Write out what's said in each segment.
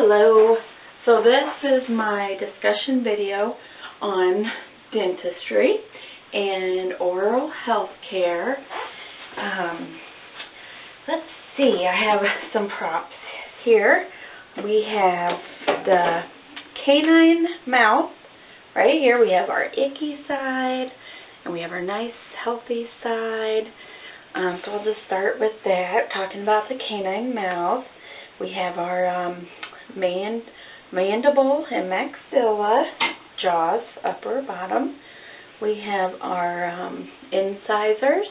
Hello. So this is my discussion video on dentistry and oral health care. Let's see, I have some props here. We have the canine mouth right here. We have our icky side and we have our nice healthy side. So I'll just start with that, talking about the canine mouth. We have our mandible and maxilla, jaws, upper, bottom. We have our incisors,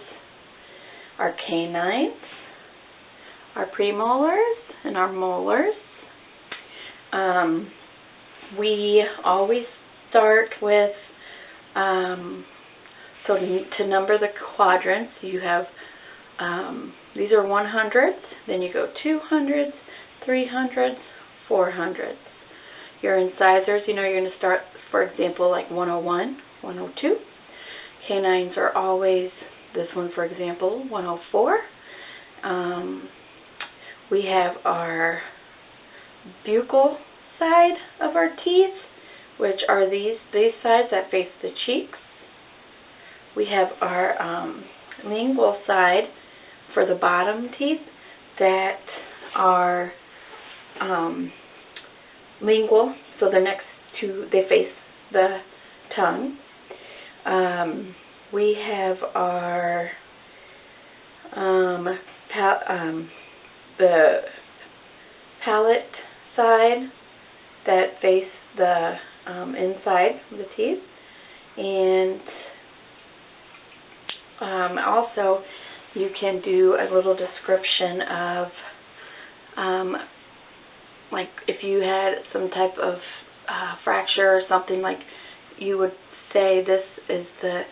our canines, our premolars, and our molars. We always start with, so to number the quadrants, you have, these are 100s, then you go 200s, 300s, 400s. Your incisors, you're going to start, for example, like 101, 102. Canines are always, this one for example, 104. We have our buccal side of our teeth, which are these sides that face the cheeks. We have our lingual side for the bottom teeth that are lingual, so the next two, they face the tongue. We have our the palate side that face the inside of the teeth, and also you can do a little description of like if you had some type of fracture or something, like you would say this is the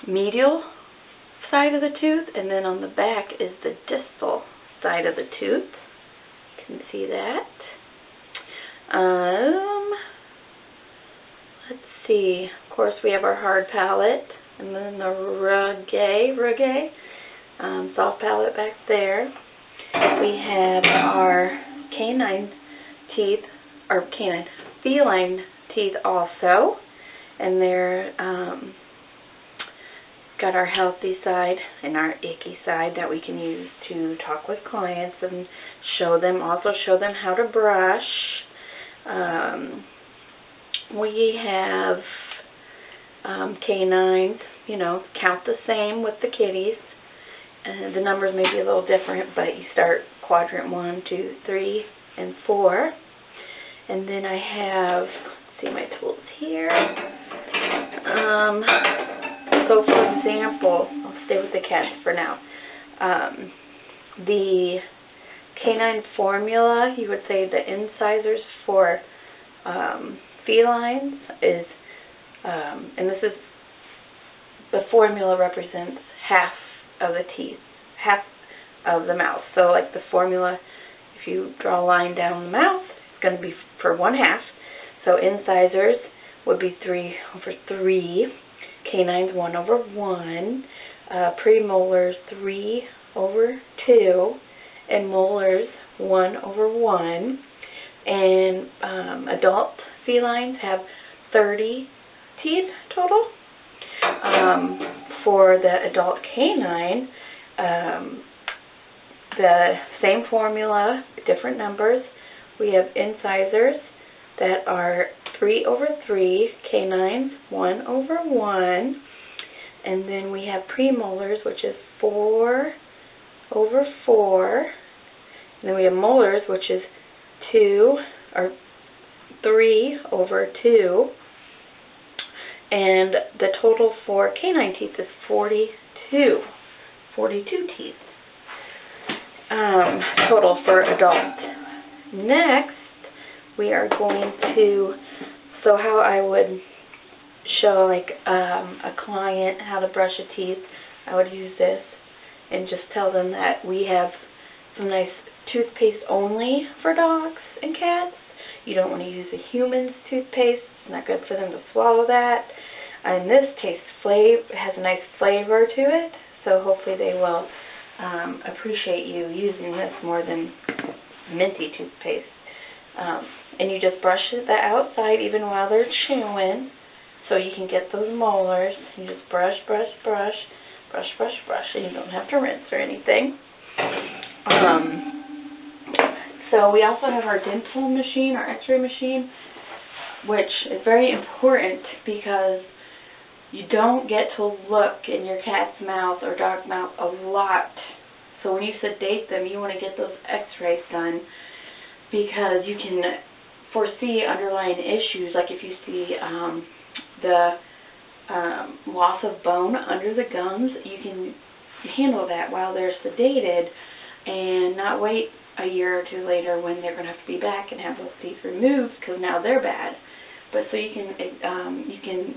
medial side of the tooth, and then on the back is the distal side of the tooth. You can see that. Let's see, of course we have our hard palate, and then the rugae, soft palate back there. We have our canine teeth, or feline teeth also, and they're got our healthy side and our icky side that we can use to talk with clients and also show them how to brush. We have canines, count the same with the kitties. The numbers may be a little different, but you start quadrant 1, 2, 3, and 4. And then I have, let's see my tools here. So for example, I'll stay with the cats for now. The canine formula, you would say the incisors for felines is, and this is, the formula represents half of the teeth, half of the mouth. So like the formula, if you draw a line down the mouth, it's going to be for 1/2. So incisors would be 3/3, canines 1/1, premolars 3/2, and molars 1/1. And adult felines have 30 teeth total. For the adult canine, the same formula, different numbers. We have incisors that are 3/3, canines 1/1, and then we have premolars, which is 4/4, and then we have molars, which is 3/2. And the total for canine teeth is 42 teeth total for adult. Next, we are going to, so how I would show like a client how to brush a teeth, I would use this and just tell them that we have some nice toothpaste only for dogs and cats. You don't want to use a human's toothpaste. It's not good for them to swallow that. And this has a nice flavor to it, so hopefully they will appreciate you using this more than minty toothpaste. And you just brush the outside even while they're chewing, so you can get those molars. You just brush, brush, brush, brush, brush, brush, and you don't have to rinse or anything. So we also have our dental machine, our x-ray machine, which is very important because you don't get to look in your cat's mouth or dog's mouth a lot. So when you sedate them, you want to get those x-rays done because you can foresee underlying issues, like if you see the loss of bone under the gums, you can handle that while they're sedated and not wait a year or two later when they're going to have to be back and have those teeth removed because now they're bad. But so you can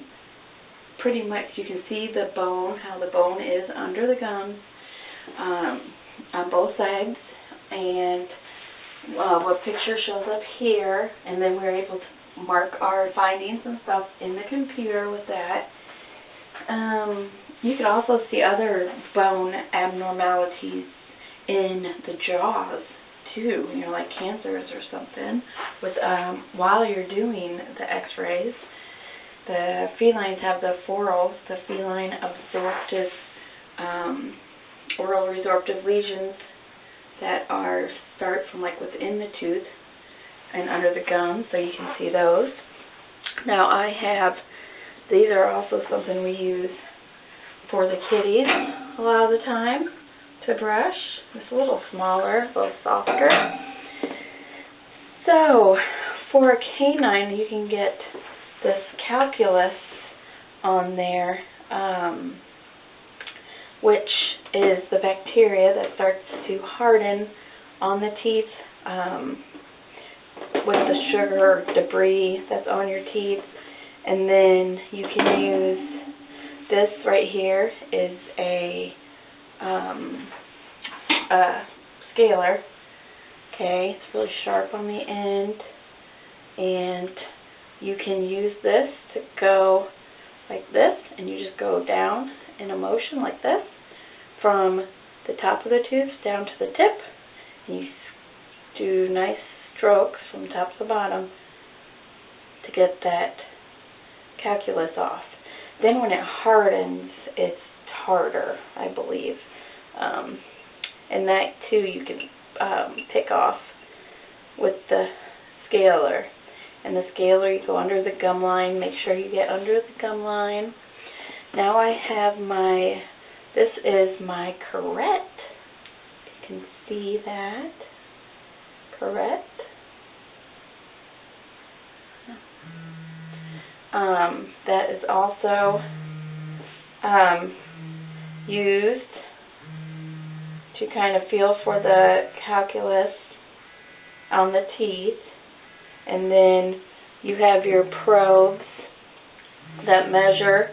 pretty much, you can see the bone, how the bone is under the gums on both sides, and what picture shows up here, and then we're able to mark our findings and stuff in the computer with that. You can also see other bone abnormalities in the jaws too, you know, like cancers or something, with while you're doing the x-rays. The felines have the phorals, the feline absorptive, oral resorptive lesions that start from like within the tooth and under the gum, so you can see those. Now these are also something we use for the kitties a lot of the time to brush. It's a little smaller, a little softer. So for a canine, you can get this calculus on there, which is the bacteria that starts to harden on the teeth with the sugar debris that's on your teeth. And then you can use this right here is a scaler. Okay, it's really sharp on the end, and you can use this to go like this, and you just go down in a motion like this from the top of the tooth down to the tip, and you do nice strokes from top to bottom to get that calculus off. Then when it hardens, it's harder, I believe. And that too you can pick off with the scaler. And the scaler, you go under the gum line, make sure you get under the gum line. Now I have this is my curette. You can see that. Curette. That is also used to kind of feel for the calculus on the teeth. And then you have your probes that measure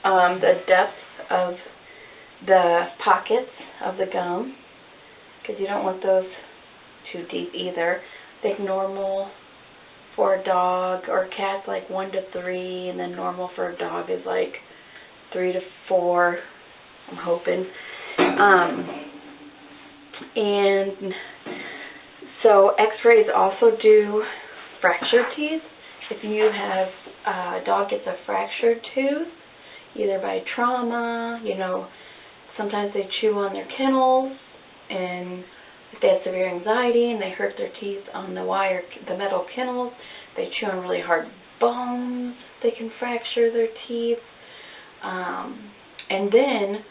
the depth of the pockets of the gum, because you don't want those too deep either. I think normal for a dog or a cat is like 1 to 3, and then normal for a dog is like 3 to 4, I'm hoping. And so x-rays also do fractured teeth. If you have a dog gets a fractured tooth, either by trauma, you know, sometimes they chew on their kennels, and if they have severe anxiety and they hurt their teeth on the metal kennels, they chew on really hard bones, they can fracture their teeth. And then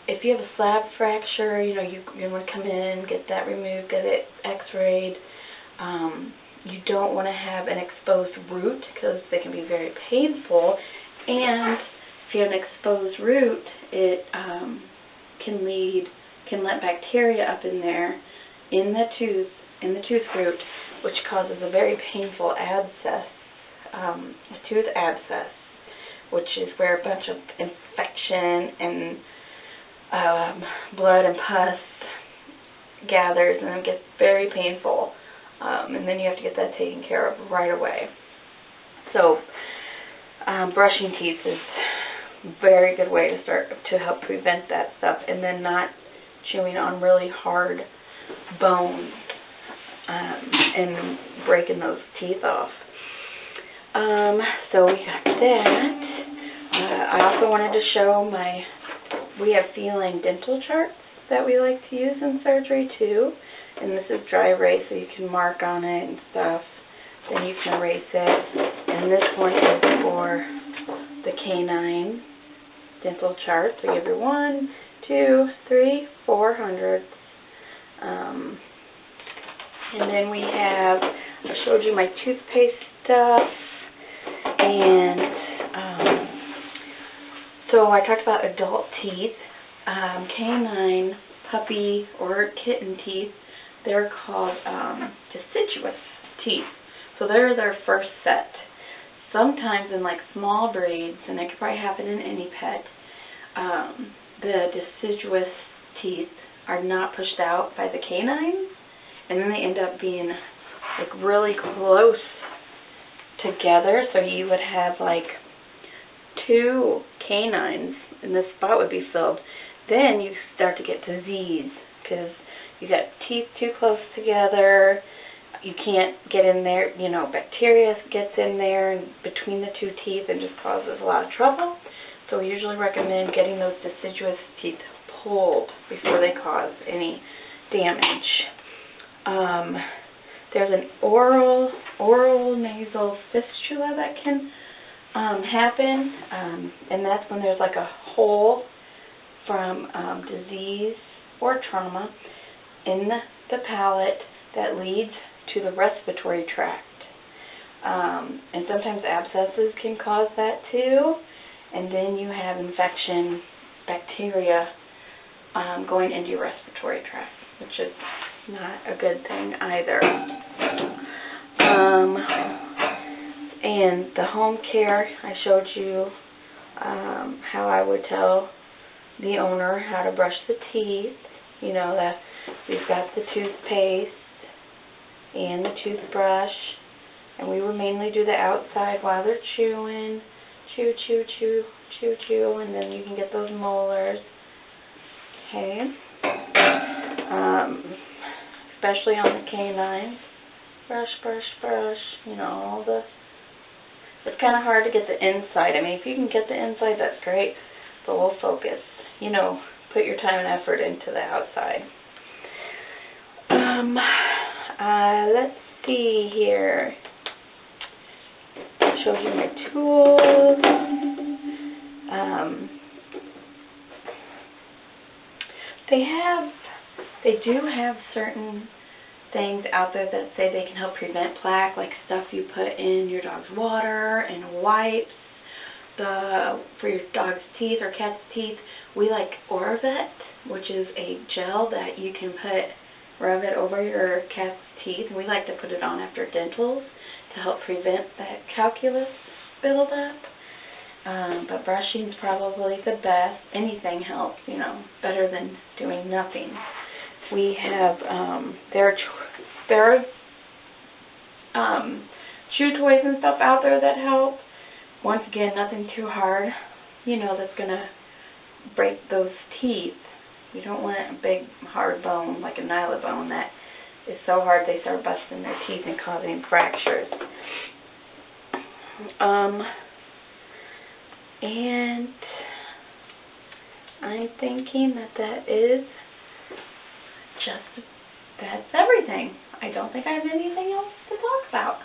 if you have a slab fracture, you know, you want to come in, get that removed, get it x-rayed. You don't want to have an exposed root because they can be very painful. And if you have an exposed root, it can let bacteria up in there, in the tooth root, which causes a very painful abscess, a tooth abscess, which is where a bunch of infection and blood and pus gathers, and it gets very painful. And then you have to get that taken care of right away. So brushing teeth is a very good way to start to help prevent that stuff, and then not chewing on really hard bones. and breaking those teeth off. So we got that. I also wanted to show we have feeling dental charts that we like to use in surgery too. And this is dry erase, so you can mark on it and stuff. Then you can erase it. And this one is for the canine dental chart. So you have your 1, 2, 3, 400. And then we have, I showed you my toothpaste stuff. And so I talked about adult teeth. Canine, puppy, or kitten teeth, they're called deciduous teeth. So they're their first set. Sometimes in like small breeds, and it could probably happen in any pet, the deciduous teeth are not pushed out by the canines, and then they end up being like really close together. So you would have like 2 canines, and this spot would be filled. Then you start to get disease because you got teeth too close together. You can't get in there, you know, bacteria gets in there and between the 2 teeth and just causes a lot of trouble. So we usually recommend getting those deciduous teeth pulled before they cause any damage. There's an oral nasal fistula that can happen, and that's when there's like a hole from disease or trauma in the palate that leads to the respiratory tract. And sometimes abscesses can cause that too. And then you have infection, bacteria going into your respiratory tract, which is not a good thing either. And the home care, I showed you how I would tell the owner how to brush the teeth. You know, that we've got the toothpaste and the toothbrush, and we would mainly do the outside while they're chewing. Chew, chew, chew, chew, chew, and then you can get those molars. Okay. Especially on the canines. Brush, brush, brush. You know, all the. It's kind of hard to get the inside. I mean, if you can get the inside, that's great. But we'll focus. You know, put your time and effort into the outside. Let's see here. I showed you my tools. They do have certain things out there that say they can help prevent plaque, like stuff you put in your dog's water and wipes. For your dog's teeth or cat's teeth, we like Oravet, which is a gel that you can rub it over your cat's teeth. And we like to put it on after dentals to help prevent that calculus buildup. But brushing's probably the best. Anything helps, you know, better than doing nothing. We have, there are chew toys and stuff out there that help. Once again, nothing too hard, you know, that's going to break those teeth. You don't want a big hard bone like a nylabone that is so hard they start busting their teeth and causing fractures. And I'm thinking that's everything. I don't think I have anything else to talk about.